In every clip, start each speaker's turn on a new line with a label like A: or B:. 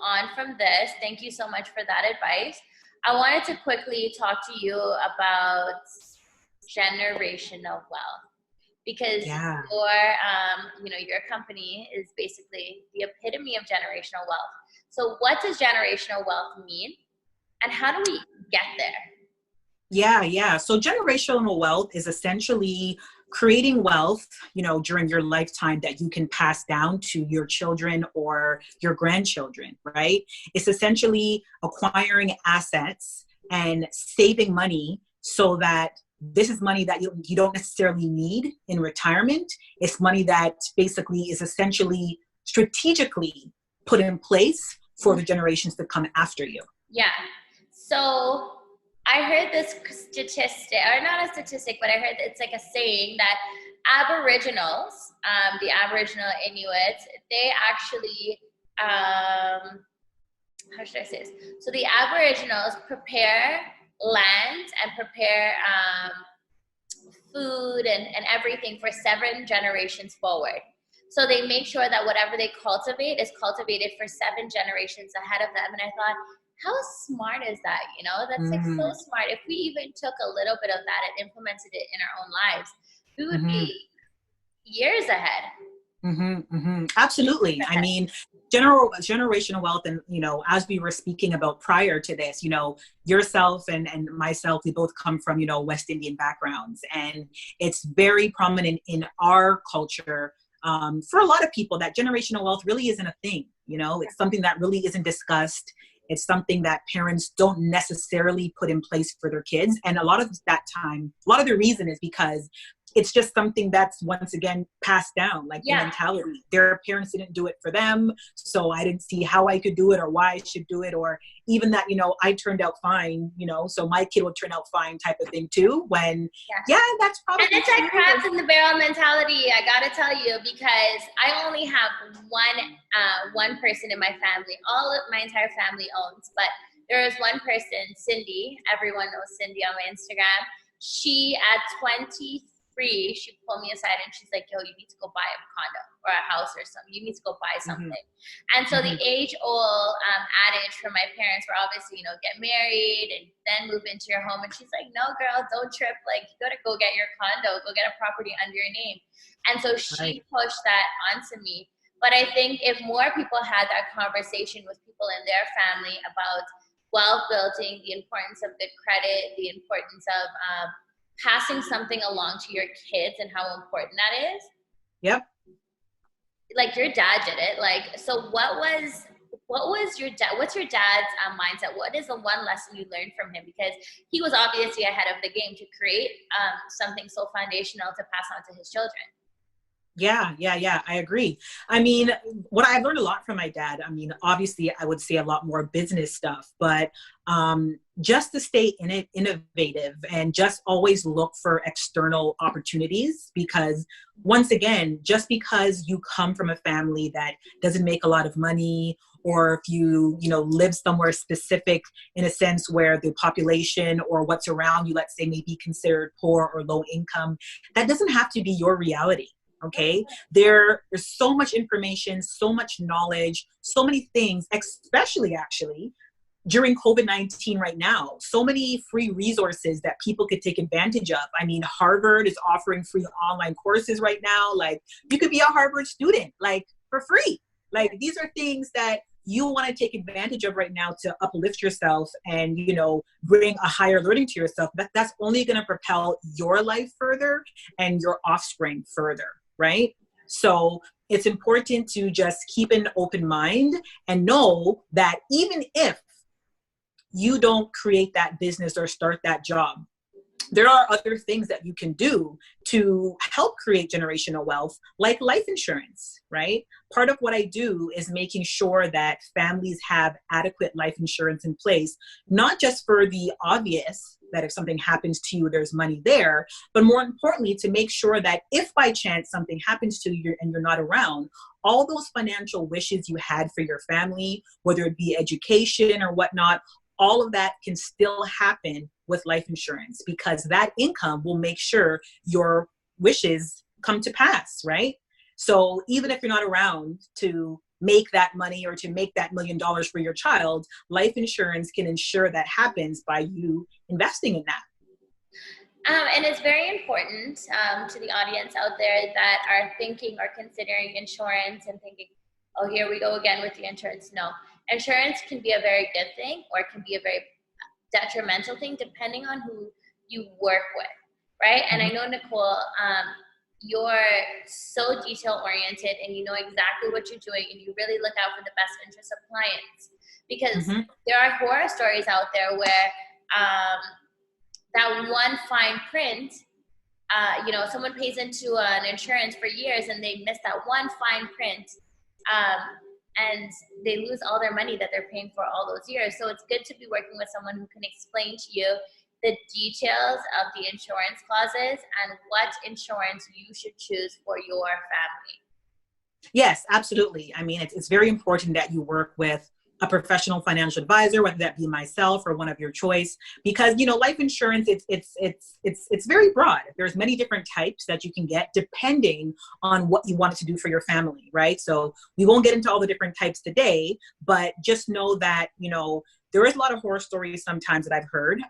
A: On from this, thank you so much for that advice. I wanted to quickly talk to you about generational wealth because
B: Yeah.
A: your company is basically the epitome of generational wealth. So what does generational wealth mean and how do we get there?
B: Yeah. So generational wealth is essentially creating wealth, during your lifetime that you can pass down to your children or your grandchildren, right? It's essentially acquiring assets and saving money so that this is money that you don't necessarily need in retirement. It's money that basically is essentially strategically put in place for the generations to come after you.
A: Yeah. So I heard this statistic, or not a statistic, but I heard it's like a saying that Aboriginals, the Aboriginal Inuits, they actually, how should I say this? So the Aboriginals prepare land and prepare food and everything for 7 generations forward. So they make sure that whatever they cultivate is cultivated for 7 generations ahead of them. And I thought, how smart is that? That's like so smart. If we even took a little bit of that and implemented it in our own lives, we would be years ahead.
B: Absolutely. I mean, generational wealth, and as we were speaking about prior to this, yourself and myself, we both come from West Indian backgrounds, and it's very prominent in our culture. For a lot of people, that generational wealth really isn't a thing. It's something that really isn't discussed. It's something that parents don't necessarily put in place for their kids. And a lot of the reason is because it's just something that's, once again, passed down, like the mentality. Their parents didn't do it for them, so I didn't see how I could do it or why I should do it, or even that, I turned out fine, so my kid will turn out fine type of thing too, when, that's probably
A: And it's like crabs in the barrel mentality, I gotta tell you, because I only have one person in my family. All of my entire family owns, but there is one person, Cindy. Everyone knows Cindy on my Instagram. She, at 23, she pulled me aside and she's like, yo, you need to go buy a condo or a house or something. You need to go buy something. And so the age-old adage from my parents were obviously, get married and then move into your home. And she's like, no, girl, don't trip. Like, you got to go get your condo, go get a property under your name. And so she pushed that onto me. But I think if more people had that conversation with people in their family about wealth building, the importance of good credit, the importance of passing something along to your kids and how important that is.
B: Yep.
A: Like your dad did it. Like, so what was your dad? What's your dad's mindset? What is the one lesson you learned from him? Because he was obviously ahead of the game to create something so foundational to pass on to his children.
B: Yeah. I agree. I mean, what I've learned a lot from my dad, obviously I would say a lot more business stuff, but just to stay innovative and just always look for external opportunities, because once again, just because you come from a family that doesn't make a lot of money, or if you live somewhere specific in a sense where the population or what's around you, let's say, may be considered poor or low income, that doesn't have to be your reality. Okay. There's so much information, so much knowledge, so many things, especially actually during COVID-19 right now, so many free resources that people could take advantage of. I mean, Harvard is offering free online courses right now. Like, you could be a Harvard student, like, for free. Like, these are things that you want to take advantage of right now to uplift yourself and, bring a higher learning to yourself. That's only going to propel your life further and your offspring further. Right? So it's important to just keep an open mind and know that even if you don't create that business or start that job, there are other things that you can do to help create generational wealth, like life insurance, right? Part of what I do is making sure that families have adequate life insurance in place, not just for the obvious, that if something happens to you, there's money there, but more importantly, to make sure that if by chance something happens to you and you're not around, all those financial wishes you had for your family, whether it be education or whatnot, all of that can still happen with life insurance, because that income will make sure your wishes come to pass, right? So even if you're not around to make that money or to make that $1 million for your child, life insurance can ensure that happens by you investing in that.
A: And it's very important to the audience out there that are thinking or considering insurance and thinking, oh, here we go again with the insurance. No, insurance can be a very good thing or it can be a very detrimental thing depending on who you work with, right? And I know, Nicole, you're so detail oriented and you know exactly what you're doing and you really look out for the best interest of clients, because there are horror stories out there where that one fine print, someone pays into an insurance for years and they miss that one fine print, and they lose all their money that they're paying for all those years. So it's good to be working with someone who can explain to you the details of the insurance clauses and what insurance you should choose for your family.
B: Yes, absolutely. I mean, it's very important that you work with a professional financial advisor, whether that be myself or one of your choice, because life insurance it's very broad. There's many different types that you can get depending on what you want it to do for your family, right? So we won't get into all the different types today, but just know that there is a lot of horror stories sometimes that I've heard.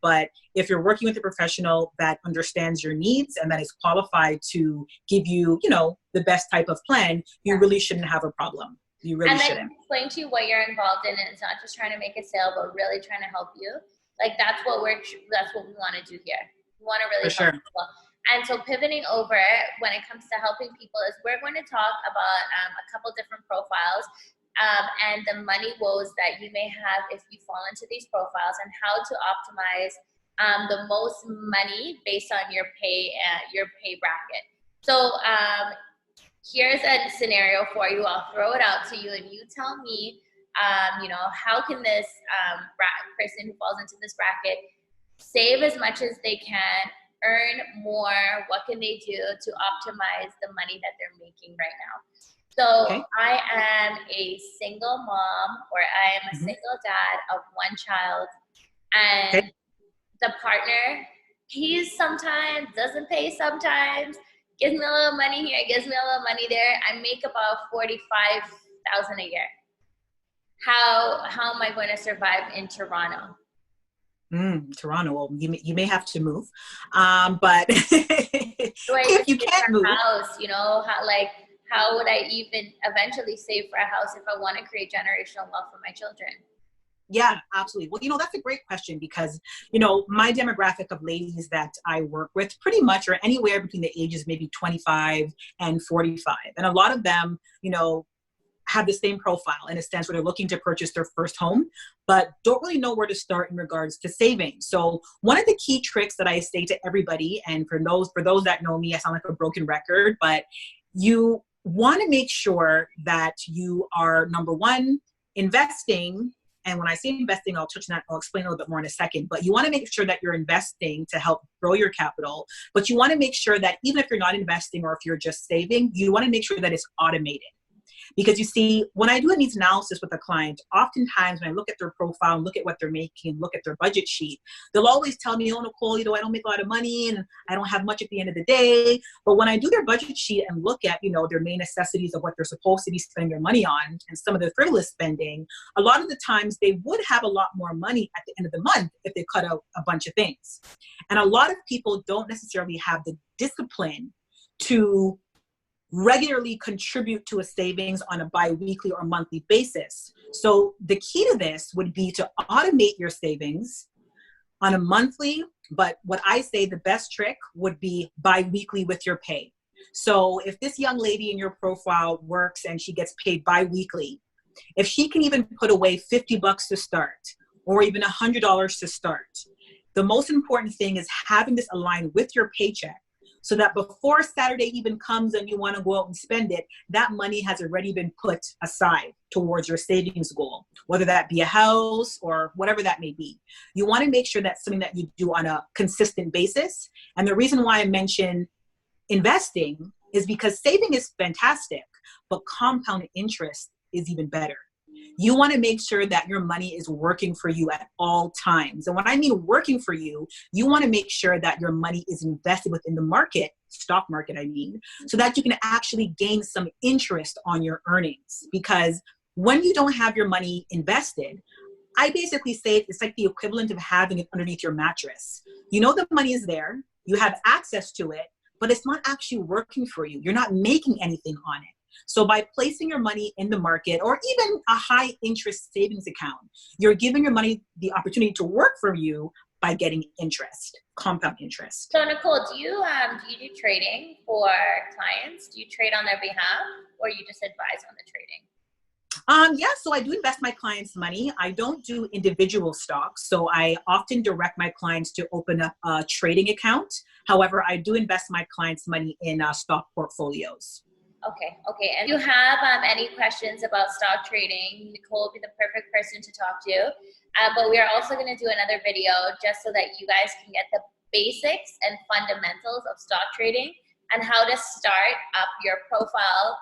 B: But if you're working with a professional that understands your needs and that is qualified to give you the best type of plan, you really shouldn't have a problem. You really shouldn't.
A: And explain to you what you're involved in, and it's not just trying to make a sale, but really trying to help you. Like that's what we want to do here. We want to really help people. And so pivoting over when it comes to helping people is we're going to talk about a couple different profiles and the money woes that you may have if you fall into these profiles and how to optimize the most money based on your pay bracket. So here's a scenario for you. I'll throw it out to you and you tell me, how can this person who falls into this bracket save as much as they can, earn more? What can they do to optimize the money that they're making right now? So I am a single mom, or I am a single dad of one child, and the partner, he sometimes doesn't pay, sometimes gives me a little money here, gives me a little money there. I make about $45,000 a year. How am I going to survive in Toronto?
B: Toronto. Well, you may have to move, but if you can't move,
A: house, how would I even eventually save for a house if I want to create generational wealth for my children?
B: Yeah, absolutely. Well, that's a great question because, my demographic of ladies that I work with pretty much are anywhere between the ages maybe 25 and 45. And a lot of them, have the same profile in a sense where they're looking to purchase their first home, but don't really know where to start in regards to saving. So one of the key tricks that I say to everybody, and for those that know me, I sound like a broken record, but you want to make sure that you are, number one, investing. And when I say investing, I'll touch on that. I'll explain a little bit more in a second. But you want to make sure that you're investing to help grow your capital. But you want to make sure that even if you're not investing or if you're just saving, you want to make sure that it's automated. Because you see, when I do a needs analysis with a client, oftentimes when I look at their profile and look at what they're making and look at their budget sheet, they'll always tell me, oh, Nicole, I don't make a lot of money and I don't have much at the end of the day. But when I do their budget sheet and look at, their main necessities of what they're supposed to be spending their money on and some of their frivolous spending, a lot of the times they would have a lot more money at the end of the month if they cut out a bunch of things. And a lot of people don't necessarily have the discipline to regularly contribute to a savings on a bi-weekly or monthly basis. So the key to this would be to automate your savings on a monthly, but what I say the best trick would be bi-weekly with your pay. So if this young lady in your profile works and she gets paid bi-weekly, if she can even put away $50 to start or even $100 to start, the most important thing is having this aligned with your paycheck, so that before Saturday even comes and you want to go out and spend it, that money has already been put aside towards your savings goal, whether that be a house or whatever that may be. You want to make sure that's something that you do on a consistent basis. And the reason why I mention investing is because saving is fantastic, but compound interest is even better. You want to make sure that your money is working for you at all times. And when I mean working for you, you want to make sure that your money is invested within the market, stock market, I mean, so that you can actually gain some interest on your earnings. Because when you don't have your money invested, I basically say it's like the equivalent of having it underneath your mattress. You know the money is there, you have access to it, but it's not actually working for you. You're not making anything on it. So by placing your money in the market or even a high interest savings account, you're giving your money the opportunity to work for you by getting interest, compound interest.
A: So Nicole, do you do trading for clients? Do you trade on their behalf, or you just advise on the trading?
B: Yeah, so I do invest my clients' money. I don't do individual stocks. So I often direct my clients to open up a trading account. However, I do invest my clients' money in stock portfolios.
A: Okay. And if you have any questions about stock trading, Nicole will be the perfect person to talk to. But we are also going to do another video just so that you guys can get the basics and fundamentals of stock trading and how to start up your profile,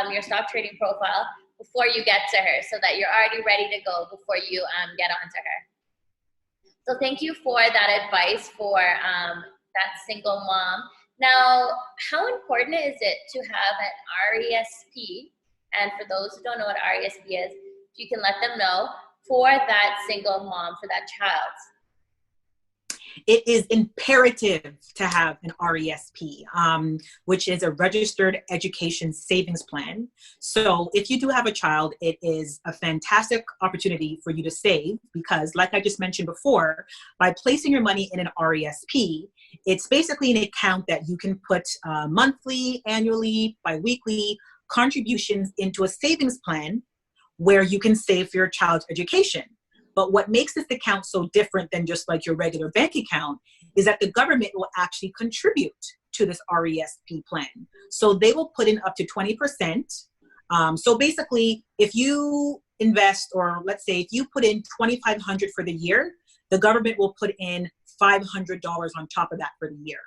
A: your stock trading profile before you get to her, so that you're already ready to go before you get onto her. So thank you for that advice for that single mom. Now, how important is it to have an RESP? And for those who don't know what RESP is, if you can let them know, for that single mom, for that child.
B: It is imperative to have an RESP, which is a registered education savings plan. So if you do have a child, it is a fantastic opportunity for you to save because, like I just mentioned before, by placing your money in an RESP, it's basically an account that you can put monthly, annually, biweekly contributions into a savings plan where you can save for your child's education. But what makes this account so different than just like your regular bank account is that the government will actually contribute to this RESP plan. So they will put in up to 20%. So basically, if you invest, or let's say if you put in $2,500 for the year, the government will put in $500 on top of that for the year.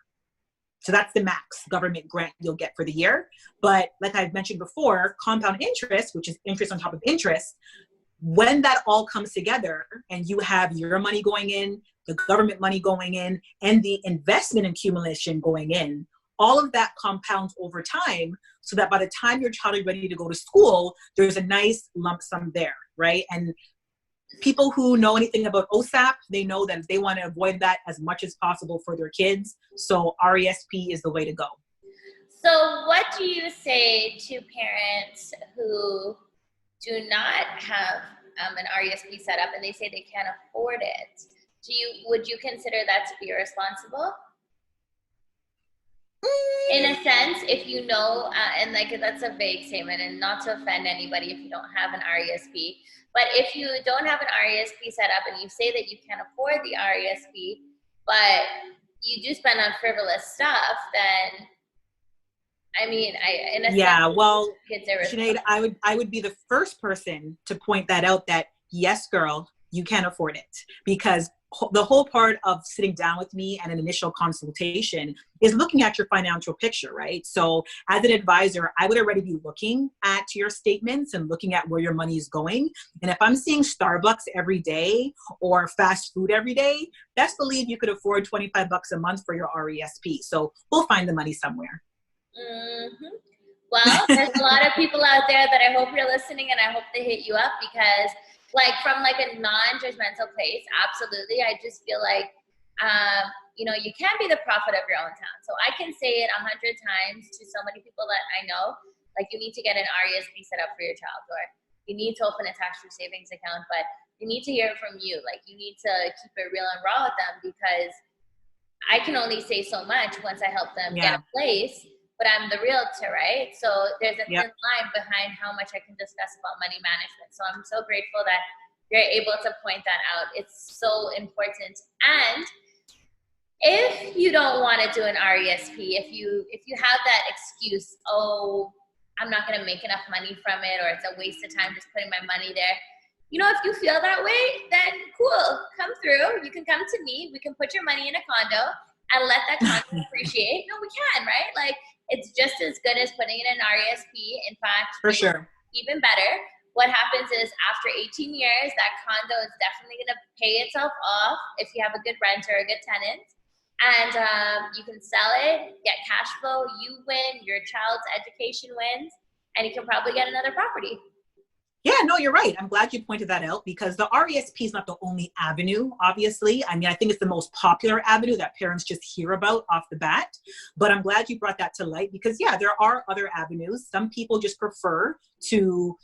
B: So that's the max government grant you'll get for the year. But like I've mentioned before, compound interest, which is interest on top of interest, when that all comes together and you have your money going in, the government money going in, and the investment accumulation going in, all of that compounds over time so that by the time your child is ready to go to school, there's a nice lump sum there, right? And people who know anything about OSAP, they know that they want to avoid that as much as possible for their kids. So RESP is the way to go.
A: So what do you say to parents who do not have an RESP set up and they say they can't afford it? Would you consider that to be irresponsible? In a sense, if you know, and like that's a vague statement, and not to offend anybody if you don't have an RESP, but if you don't have an RESP set up and you say that you can't afford the RESP, but you do spend on frivolous stuff, then I mean,
B: well, Sinead, I would be the first person to point that out, that yes, girl, you can afford it, because the whole part of sitting down with me and an initial consultation is looking at your financial picture, right? So as an advisor, I would already be looking at your statements and looking at where your money is going. And if I'm seeing Starbucks every day or fast food every day, best believe you could afford $25 a month for your RESP. So we'll find the money somewhere.
A: Mm-hmm. Well, there's a lot of people out there that I hope you're listening, and I hope they hit you up, because like from like a non-judgmental place, absolutely. I just feel like, you can't be the prophet of your own town. So I can say it 100 times to so many people that I know, like you need to get an RESP set up for your child, or you need to open a tax-free savings account, but you need to hear it from you. Like you need to keep it real and raw with them, because I can only say so much once I help them get a place. But I'm the realtor, right? So there's a thin line behind how much I can discuss about money management. So I'm so grateful that you're able to point that out. It's so important. And if you don't want to do an RESP, if you have that excuse, oh, I'm not going to make enough money from it, or it's a waste of time just putting my money there. If you feel that way, then cool, come through. You can come to me. We can put your money in a condo and let that condo appreciate. No, we can, right? Like, it's just as good as putting in an RESP. In fact,
B: for sure,
A: even better. what happens is after 18 years, that condo is definitely going to pay itself off if you have a good renter or a good tenant. And you can sell it, get cash flow, you win, your child's education wins, and you can probably get another property.
B: Yeah, no, you're right. I'm glad you pointed that out because the RESP is not the only avenue, obviously. I mean, I think it's the most popular avenue that parents just hear about off the bat. But I'm glad you brought that to light because, yeah, there are other avenues. Some people just prefer to,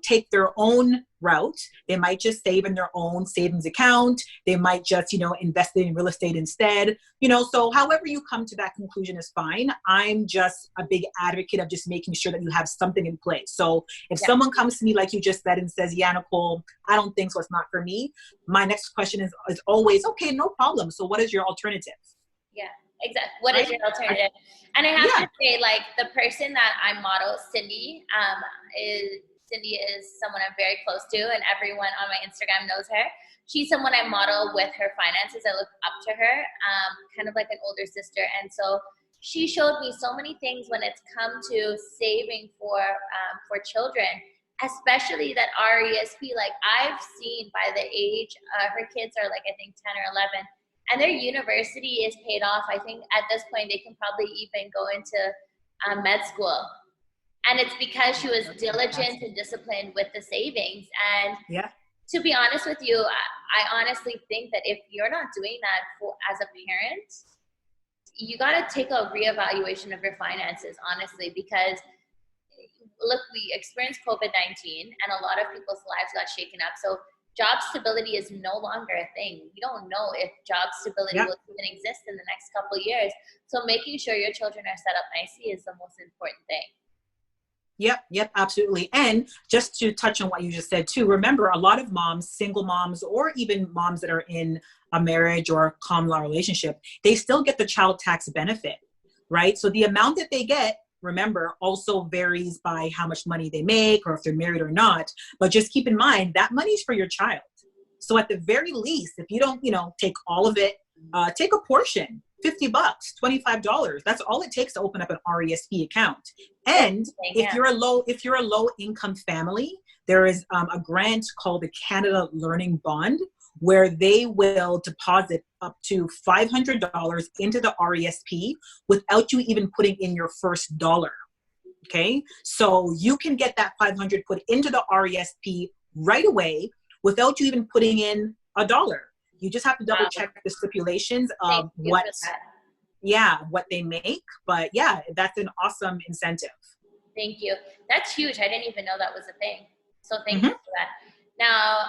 B: take their own route. They might just save in their own savings account. They might just, invest in real estate instead. So however you come to that conclusion is fine. I'm just a big advocate of just making sure that you have something in place. So if someone comes to me, like you just said, and says, yeah, Nicole, I don't think so, it's not for me. My next question is always, okay, no problem. So what is your alternative?
A: Yeah, exactly. What is your alternative? And I have to say, like, the person that I model, Cindy is someone I'm very close to, and everyone on my Instagram knows her. She's someone I model with her finances. I look up to her, kind of like an older sister. And so she showed me so many things when it's come to saving for children, especially that RESP. Like, I've seen by the age, her kids are like, I think 10 or 11, and their university is paid off. I think at this point they can probably even go into med school. And it's because she was diligent and disciplined with the savings. And to be honest with you, I honestly think that if you're not doing that as a parent, you got to take a reevaluation of your finances, honestly, because look, we experienced COVID-19 and a lot of people's lives got shaken up. So job stability is no longer a thing. We don't know if job stability will even exist in the next couple of years. So making sure your children are set up nicely is the most important thing.
B: Yep, absolutely. And just to touch on what you just said too, remember a lot of moms, single moms, or even moms that are in a marriage or a common law relationship, they still get the child tax benefit, right? So the amount that they get, remember, also varies by how much money they make or if they're married or not. But just keep in mind that money's for your child. So at the very least, if you don't, take all of it, take a portion. $50, $25. That's all it takes to open up an RESP account. And if you're a low income family, there is a grant called the Canada Learning Bond, where they will deposit up to $500 into the RESP without you even putting in your first dollar. Okay, so you can get that 500 put into the RESP right away without you even putting in a dollar. You just have to double check the stipulations of what they make. But yeah, that's an awesome incentive.
A: Thank you. That's huge. I didn't even know that was a thing. So thank you for that. Now,